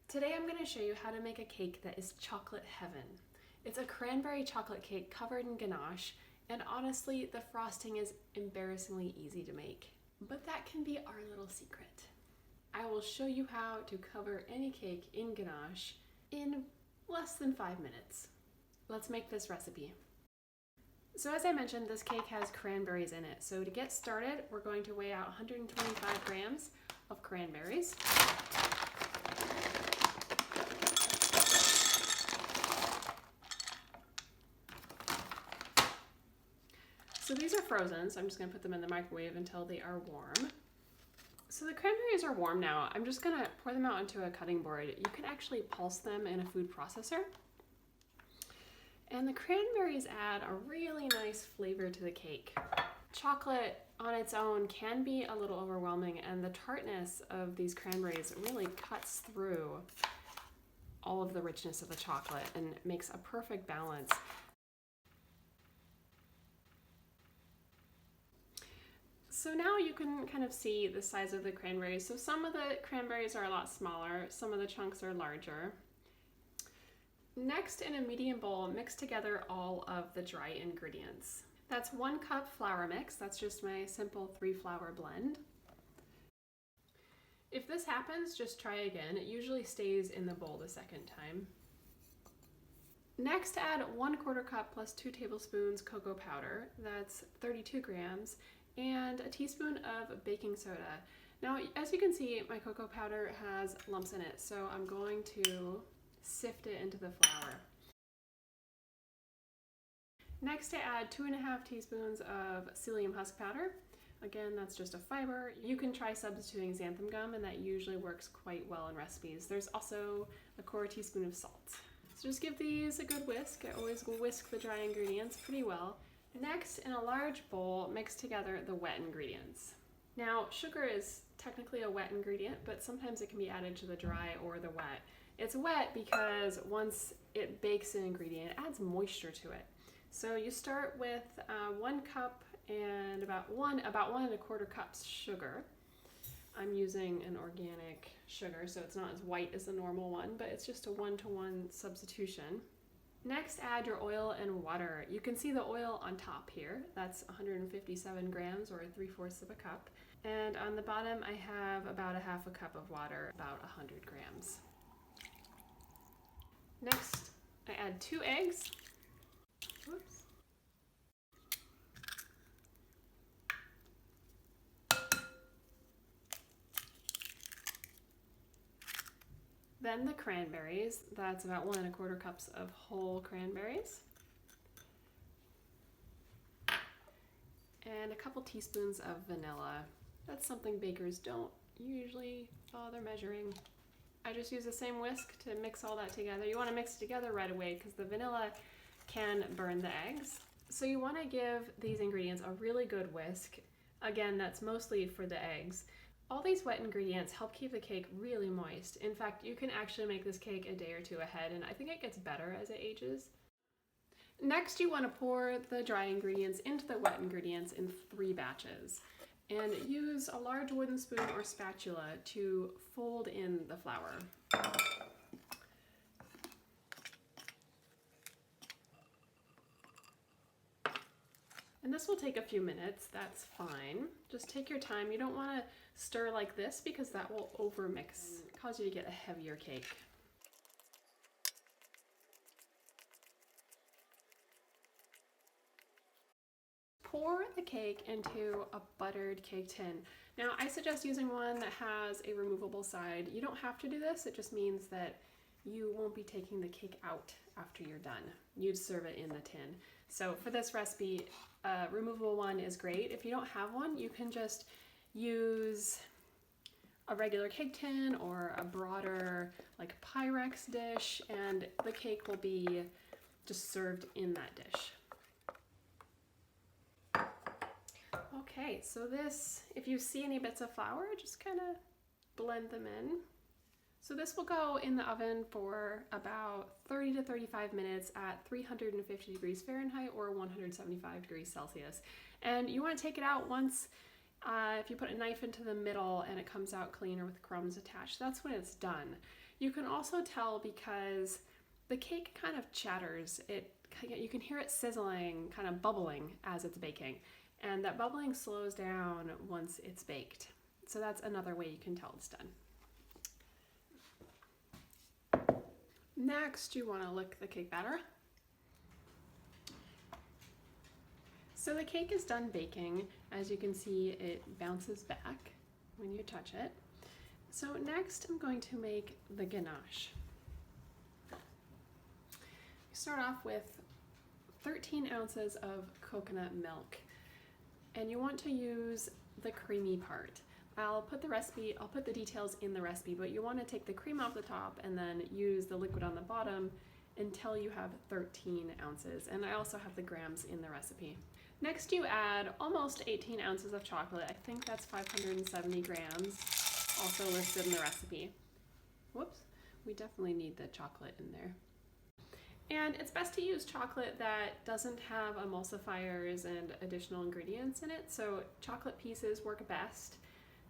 Today I'm going to show you how to make a cake that is chocolate heaven. It's a cranberry chocolate cake covered in ganache, and honestly, the frosting is embarrassingly easy to make. But that can be our little secret. I will show you how to cover any cake in ganache in less than 5 minutes. Let's make this recipe. So as I mentioned, this cake has cranberries in it. So to get started, we're going to weigh out 125 grams of cranberries. So these are frozen, so I'm just going to put them in the microwave until they are warm. So the cranberries are warm now. I'm just going to pour them out onto a cutting board. You can actually pulse them in a food processor. And the cranberries add a really nice flavor to the cake. Chocolate on its own can be a little overwhelming, and the tartness of these cranberries really cuts through all of the richness of the chocolate and makes a perfect balance. So now you can kind of see the size of the cranberries. So some of the cranberries are a lot smaller, some of the chunks are larger. Next, in a medium bowl, mix together all of the dry ingredients. That's 1 cup flour mix. That's just my simple 3-flour blend. If this happens, just try again. It usually stays in the bowl the second time. Next, add 1/4 cup plus 2 tablespoons cocoa powder. That's 32 grams. And a teaspoon of baking soda. Now, as you can see, my cocoa powder has lumps in it, so I'm going to sift it into the flour. Next, I add 2½ teaspoons of psyllium husk powder. Again, that's just a fiber. You can try substituting xanthan gum, and that usually works quite well in recipes. There's also a 1/4 teaspoon of salt. So just give these a good whisk. I always whisk the dry ingredients pretty well. Next, in a large bowl, mix together the wet ingredients. Now, sugar is technically a wet ingredient, but sometimes it can be added to the dry or the wet. It's wet because once it bakes an ingredient, it adds moisture to it. So you start with 1 cup and about 1¼ cups sugar. I'm using an organic sugar, so it's not as white as the normal one, but it's just a 1-to-1 substitution. Next, add your oil and water. You can see the oil on top here. That's 157 grams, or 3/4 of a cup. And on the bottom, I have about 1/2 cup of water, about 100 grams. Next, I add 2 eggs. Whoops. Then the cranberries. That's about 1¼ cups of whole cranberries. And a couple teaspoons of vanilla. That's something bakers don't usually bother measuring. I just use the same whisk to mix all that together. You want to mix it together right away because the vanilla can burn the eggs. So you want to give these ingredients a really good whisk. Again, that's mostly for the eggs. All these wet ingredients help keep the cake really moist. In fact, you can actually make this cake a day or 2 ahead, and I think it gets better as it ages. Next, you want to pour the dry ingredients into the wet ingredients in 3 batches. And use a large wooden spoon or spatula to fold in the flour. And this will take a few minutes, that's fine. Just take your time. You don't want to stir like this because that will overmix, cause you to get a heavier cake. Pour the cake into a buttered cake tin. Now, I suggest using one that has a removable side. You don't have to do this, it just means that you won't be taking the cake out after you're done. You'd serve it in the tin. So for this recipe, a removable one is great. If you don't have one, you can just use a regular cake tin or a broader like Pyrex dish, and the cake will be just served in that dish. Okay, so this, if you see any bits of flour, just kind of blend them in. So this will go in the oven for about 30 to 35 minutes at 350 degrees Fahrenheit or 175 degrees Celsius. And you want to take it out once, if you put a knife into the middle and it comes out clean or with crumbs attached, that's when it's done. You can also tell because the cake kind of chatters. You can hear it sizzling, kind of bubbling as it's baking. And that bubbling slows down once it's baked. So that's another way you can tell it's done. Next, you want to lick the cake batter. So the cake is done baking. As you can see, it bounces back when you touch it. So next, I'm going to make the ganache. Start off with 13 ounces of coconut milk, and you want to use the creamy part. I'll put the details in the recipe, but you want to take the cream off the top and then use the liquid on the bottom until you have 13 ounces, and I also have the grams in the recipe. Next, you add almost 18 ounces of chocolate. I think that's 570 grams, also listed in the recipe. Whoops, we definitely need the chocolate in there. And it's best to use chocolate that doesn't have emulsifiers and additional ingredients in it. So chocolate pieces work best.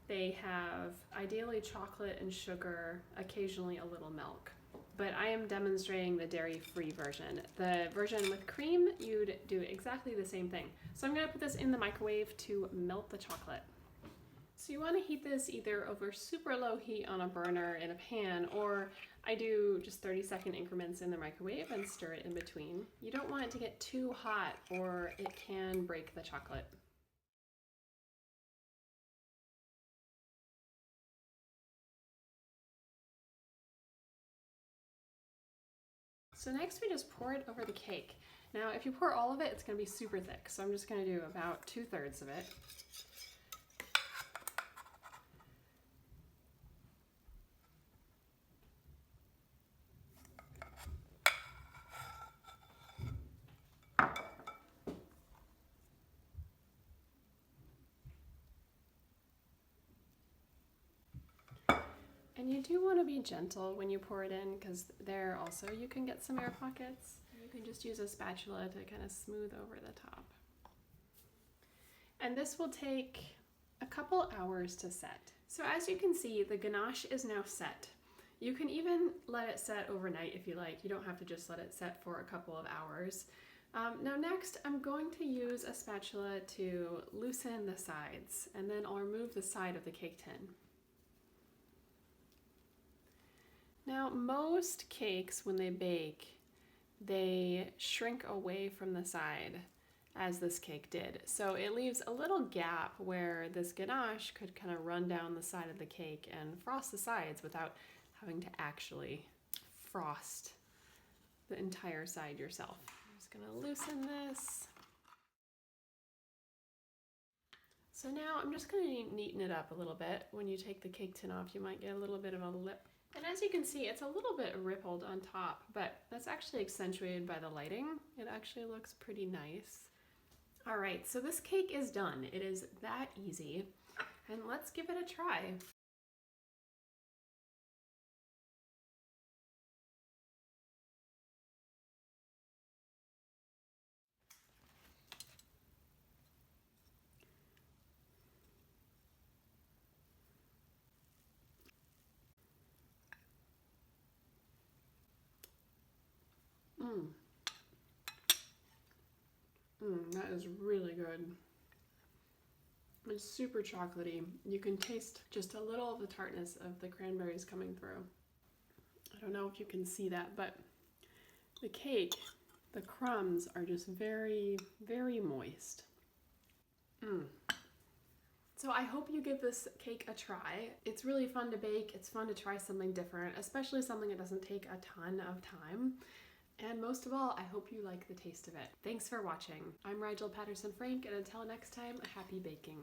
They have ideally chocolate and sugar, occasionally a little milk. But I am demonstrating the dairy-free version. The version with cream, you'd do exactly the same thing. So I'm gonna put this in the microwave to melt the chocolate. So you wanna heat this either over super low heat on a burner in a pan, or I do just 30-second increments in the microwave and stir it in between. You don't want it to get too hot or it can break the chocolate. So next we just pour it over the cake. Now if you pour all of it, it's gonna be super thick. So I'm just gonna do about 2/3 of it. And you do want to be gentle when you pour it in, because there also you can get some air pockets. You can just use a spatula to kind of smooth over the top. And this will take a couple hours to set. So as you can see, the ganache is now set. You can even let it set overnight if you like. You don't have to just let it set for a couple of hours. Now next, I'm going to use a spatula to loosen the sides, and then I'll remove the side of the cake tin. Now, most cakes, when they bake, they shrink away from the side, as this cake did. So it leaves a little gap where this ganache could kind of run down the side of the cake and frost the sides without having to actually frost the entire side yourself. I'm just gonna loosen this. So now I'm just gonna neaten it up a little bit. When you take the cake tin off, you might get a little bit of a lip. And as you can see, it's a little bit rippled on top, but that's actually accentuated by the lighting. It actually looks pretty nice. All right, so this cake is done. It is that easy, and let's give it a try. That is really good. It's super chocolatey. You can taste just a little of the tartness of the cranberries coming through. I don't know if you can see that, but the cake, the crumbs are just very, very moist. So I hope you give this cake a try. It's really fun to bake. It's fun to try something different, especially something that doesn't take a ton of time. And most of all, I hope you like the taste of it. Thanks for watching. I'm Rigel Patterson-Frank, and until next time, happy baking.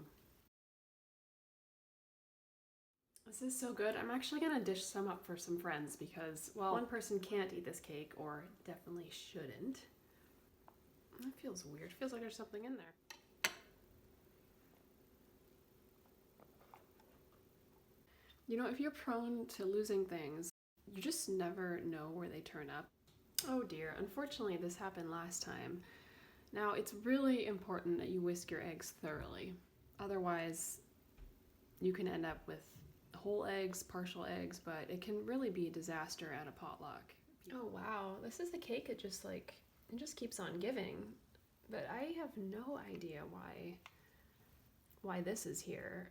This is so good. I'm actually gonna dish some up for some friends because, well, one person can't eat this cake, or definitely shouldn't. It feels weird. It feels like there's something in there. You know, if you're prone to losing things, you just never know where they turn up. Oh dear, unfortunately this happened last time. Now it's really important that you whisk your eggs thoroughly. Otherwise, you can end up with whole eggs, partial eggs, but it can really be a disaster at a potluck. Oh wow, this is the cake. It just keeps on giving, but I have no idea why this is here.